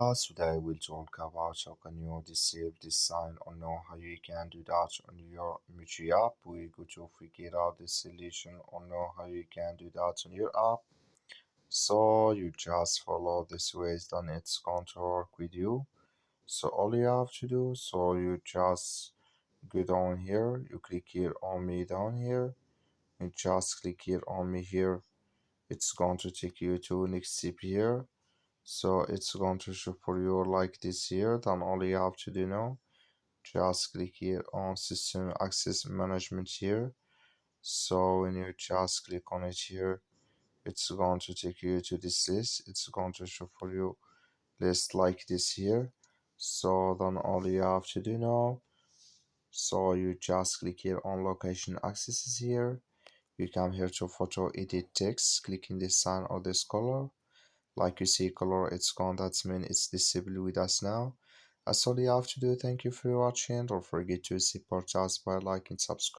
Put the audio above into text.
Today we'll talk about how can you disable this sign or know how you can do that on your Meitu app. We go to figure out the solution or know how you can do that on your app. So you just follow this ways, then it's going to work with you. So all you have to do, so you just go down here, you click here on me down here, you just click here on me here. It's going to take you to next step here. So it's going to show for you like this here. Then all you have to do now, just click here on system access management here. So when you just click on it here, it's going to take you to this list. It's going to show for you list like this here. So then all you have to do now, so you just click here on location accesses here. You come here to photo edit text, clicking this sign or this color. Like you see color, it's gone. That's mean it's disabled with us now. That's all you have to do. Thank you for watching. Don't forget to support us by liking, subscribe.